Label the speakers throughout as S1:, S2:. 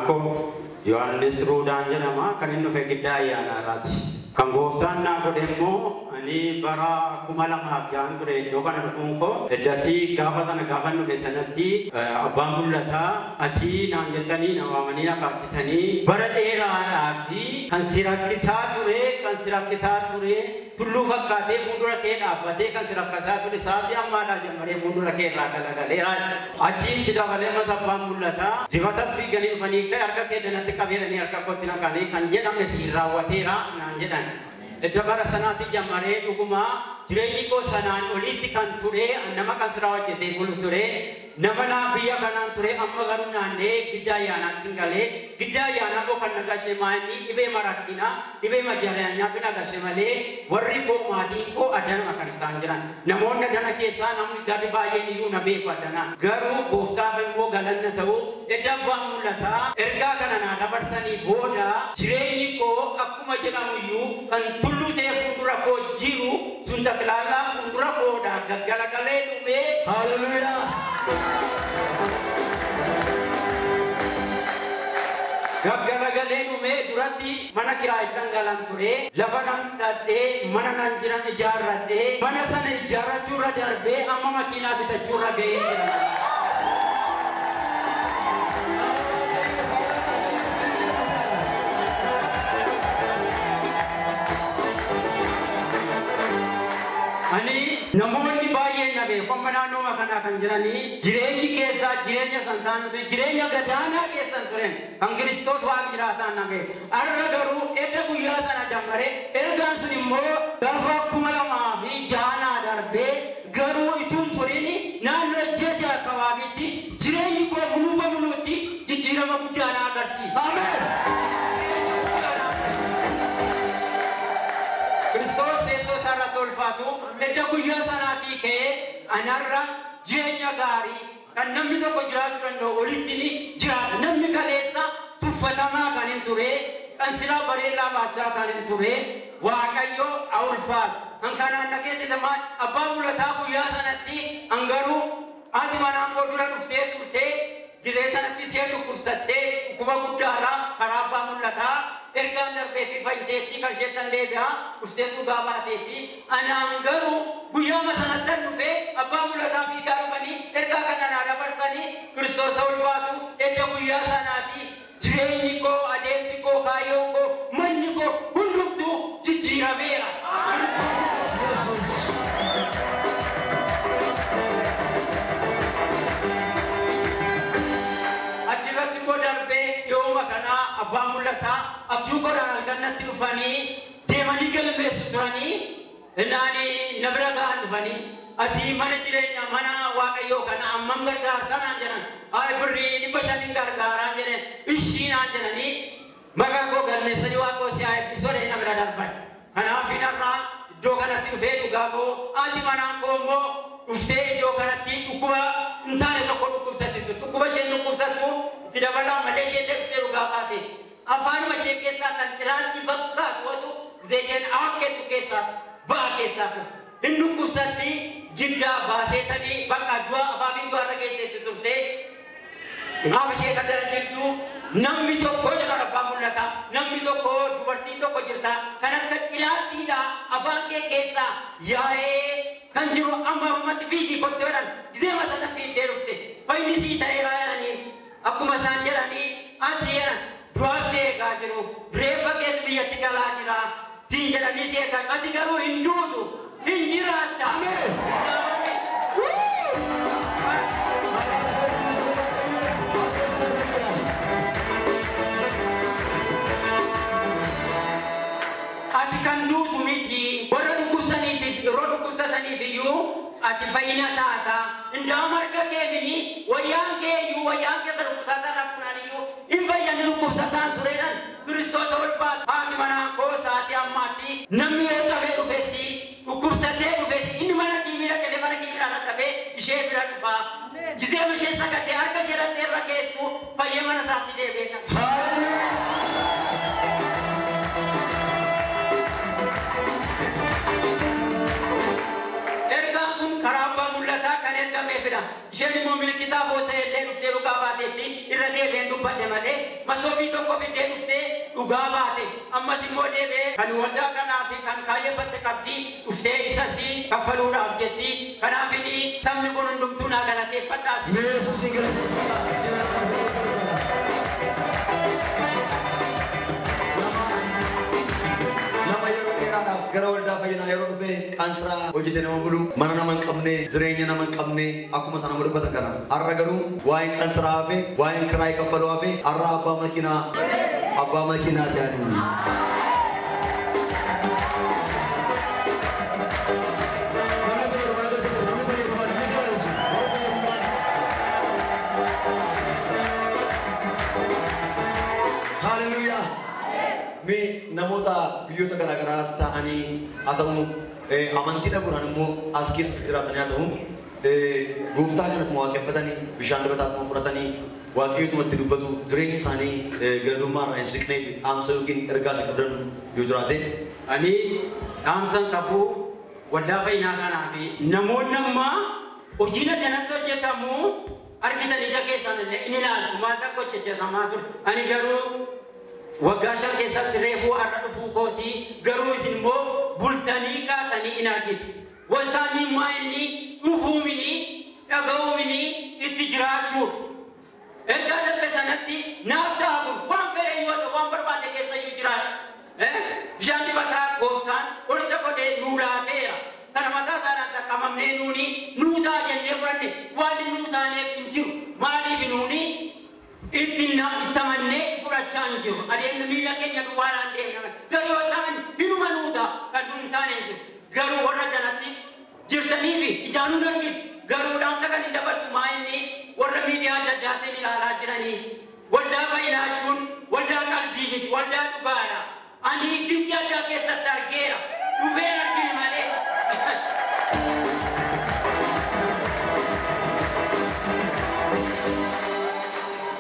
S1: Ako Yohanes Rudan jenama kan inu fekidaya narati. Kanggoftan na ko demo ani bara kumalang habyan ko re dokan ko edasi gabatan gaban no fesanati abamulata ati na yetani na wamani na pakisani bara era ati kan sirakisa ture tullu fakkate mundura ke abate kan sirakasa ture saati amma da jamare mundura ke raga lera achi tidagale mazabamulata jivatat fi gani fani ka arka ke danati kabirani arka ko tina kani kanje na mesirawatera na jedan Edabara sanati jamare uguma jireenyi ko sanaan olitti kan ture nama kan sirawa jete bulu ture nama nabiya kanan ture amma garu naanne gidayana tingale gidayana ko kan nagashe mani ibe marakina ibe majaranya kana nagashe male warri ko madi ko adana makan sanjiran namonna dana kesa namni gadi baye ni yu nabe ko adana garu gofta bango galanna tau edabba mulata erga kana na dabarsani boda jireenyi ko akkuma jedhamu yu kan tullu te fundura ko jiru sunda kelala fundura ko da gaggala kale dume haleluya gaggala kale dume durati mana kira itanggalan ture labanam tade mana nanjiran ijarade mana sana ijara curra darbe amma makina bita curra ge Ani namoonni baay'een nabe komma naannoo makana kan jirani jireenyi keessa jireenya santaana ture jireenya gadaanaa keessan turen kan Kiristoos waan jiraataan nabe arra garuu edda guyyaa sana dammare ergaan sun immoo gaafa 2006 darbee garuu ituun turini naannoo jecha akabaabitti jireenyi koo muluutti jijjiirama guddaa na agarsiisa. Ameen. Kiristoos teessoo isaarra tolfaatu edda guyyaa sanaatii ka'ee anarra jireenya gaarii kan namni tokko jiraachuu danda'u olitti ni jiraata. Namni kaleessa tuffatamaa kan hin ture kan silaa bareedaa baachaa kan hin ture Waaqayyo ulfaatu. Kan kanaan dhageesse tamaan abbaan mulataa guyyaa sanatti angaruu haati manaan koo dura dhuftee turtee gisee sanatti ishee dhukkubsattee dhukkuba guddaadhaa karaa abbaa mulataa ergaan darbee fi fayyiteetti kan isheettan deebi'aa dhuftee dhugaa baateetti anaan garuu guyyaa sanattan dhufee abbaa mulataa fi gaarumanii ergaa kana naa dabarsanii Kiristoos ulfaatu edda guyyaa sanaati jireenyi koo adeemsi koo kaayyoon koo manni koo hundumtuu jijjiirameera. Achirratti immoo darbee yooma kanaa abbaan mulataa abjuu godhan algannatti dhufanii deemanii galmeessu turanii naani nabira gahan dhufanii ati mana jireenya mana Waaqayyoo kana ammam gargaartanaan jedhan ay birrii 500 gargaaraa jedhan ishiinaan jedhanii maqaa koo galmeessanii Waaqoo si haa eebbisuu nabira darban kanaaf hinarraa iddoo kanatti dhufee dhugaa koo ati manaan koo immoo dhuftee iddoo kanatti dhukkuba hin taane tokko dhukkubsattu dhukkuba isheen dhukkubsattu itti dabalaa malee isheen dhuftee dhugaa baate afaanuma ishee keessaa kan cilaatti fakkaatu watu zeeshen akkeetu keessaa baa keessaa hin dhukkubsatti giddaa baaseetanii bakka du'a abaabiin du'arra keessatti turte gaafa ishee kaddara jirtu namni tokko jedhan abbaan mul'ata namni tokko dubartiin tokko jirta kan akka cilaattiidha afaan kee keessaa yaa'ee kan jiru amma ummatti fiigii kottoodhaan gisee masana fiiddee dhufte fayyisii ta'eeraa jedhanii akkuma isaan jedhanii ati jedhan du'aaf si eegaa jiru reeffa keessa biyyatti galaa jira siin jedhanii si eegaa ati garuu hin duutu hin jiraatta. Ati kan duutu miti warra dhukkubsaniitiif yeroo dhukkubsataniif iyyuu ati fayyina taata indaa marga keemini wayyaan keeyyuu wayyaan keessa dhukkubsataa rakkunaan iyyuu hin fayyanni dhukkubsataan sureedhaan Kiristoos ulfaatu haati manaan koo sa'aatii ammaatti namni yoo cabee dhufeessi dhukkubsatee dhufeessi inni mana kiimira jedhee mana kiimiraa dhaqabee ishee bira dhufaa gisee ishee sagaddee harka jedhattee irra keessu fayyee mana isaatti deebi'ee karamba mulata kan erga mefida isheen immoo milikita bootee illee dhuftee dhugaa baateetti irra deebi'een dubbadde malee masoobii tokko fiddee dhuftee dhugaa baate ammas immoo deebee kan waldaa kanaa fi kan kaayeffatte qabdii dhuftee isasii kaffaluudhaaf jetti kanaaf inni sabni kun hundumtuu naa galateeffadhaas. Yesuusin galateeffadhaa. Gara waldaa fayyinaa yeroo dhufee qaansiraa hojjete nama bulu mana nama hin qabne jireenya nama hin qabne akkuma sana dubbatan kana har'a garuu waa'een qaansiraa hafe waa'een kiraayii kaffaluu hafe har'a abbaa makiinaa ta'anii. Hallelujah. Me namoota biyyoota garaagaraas ta'anii haa ta'u amantii dhabuudhaan immoo as keessatti jiraatanii haa ta'u gooftaa kanatti waaqeffatanii bishaan dabataatti fudhatanii waaqayyotumatti dubbatu jireenya isaanii gadadummaa irraa hin siqnee dhaamsa yookiin ergaa isa qabdan yoo jiraate. Ani dhaamsan qabu waldaa fayyinaa kanaa fi namoonni ammaa hojiin addanatti hojjetamu argitan ija keessaan illee inni ilaalu maal akka hojjetamaa ture. Ani garuu waggaashan keessatti reefuu har'a dhufuu kooti garuu isin immoo bultanii kaatanii in argitu. Wasaanii maa inni dhufuumini dhaga'uumini itti jiraachuu. Ergaa darbe sanatti naaf ta'u waan fedhe yoo ta'u waan barbaade keessa iyyuu jiraatu. Bishaan dibataa gooftaan qoricha godhee nuu laateera. Sana mataa isaadhaan qaqqabamnee nuuni nuutaa jennee fudhanne waan nuu taaneef hin jiru. Maaliif nuuni ittiin ittamanne fudhachaa hin jiru. Adeemsa miila keenya duwwaadhaan deemna. Garuu yoo ta'an hinuma nuuta kan nuun taane hin jiru. Garuu warra kanatti jirtanii fi ijaanuu darbiin garuu dhaamsa kan hin dabarsu maa inni warra miidiyaa adda addaatiin ilaalaa jiranii. Waldaa fayyinaa jechuun waldaa qalbii miti waldaa dhugaadha. Ani dinqii addaa keessatti argeera. Dhufeen argine malee.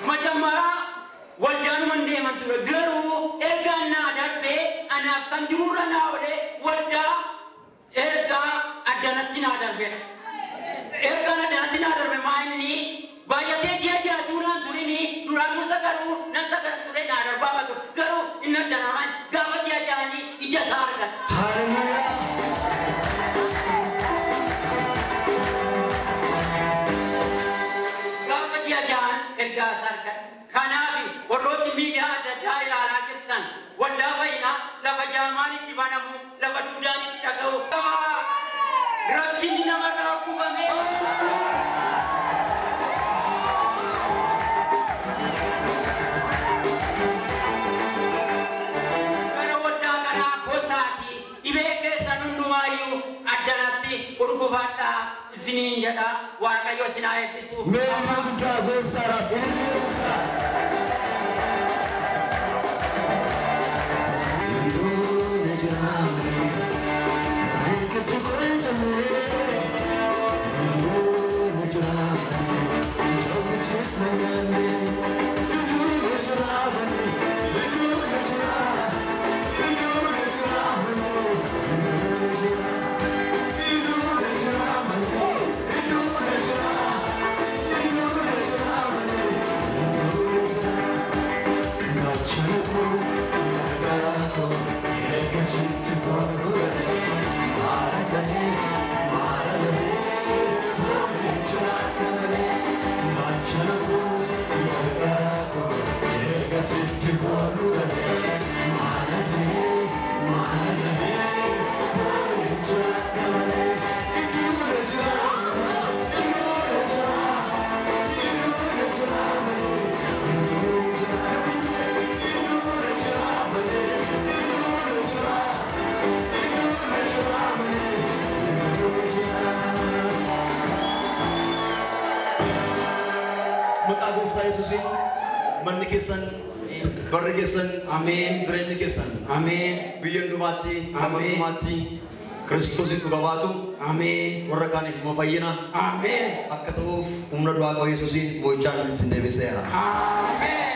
S1: Majammaraa waldaanuman deeman ture garuu ergaan naa darbee anaaf kan jirurra naa oole waldaa ergaa addanatti naa darbeedha. Ergaan addanatti naa darbe maa inni baay'atee ji'a tuunaan turini duraanuu sagaruu nan sagar ture naa darbaa ture garuu inni addanaman gaafa ji'a jaanii ija isaa argan. Gaafa ji'a jaan ergaa isaa argan. Kanaafi warrooti miidiyaa adda addaa ilaalaa jirtan waldaa fayyinaa lafa jaamaan itti banamu lafa duudaan itti dhaga'u lafa rakkinni namarraa kufame. Gara waldaa kanaa kottaati dhibee keessan hundumaayyuu addanatti urgufaadhaa isiniin jedha Waaqayyo isin haa eebbisu. Manni keessan barri keessan ameen jireenyi keessan ameen biyya hundumaatti nama hundumaatti Kiristoosiin dhuga baatu ameen warra kaaniif immoo fayyina ameen akka ta'uuf humna du'aa qabu Yesuusiin mo'ichaan isin deebiseera ameen.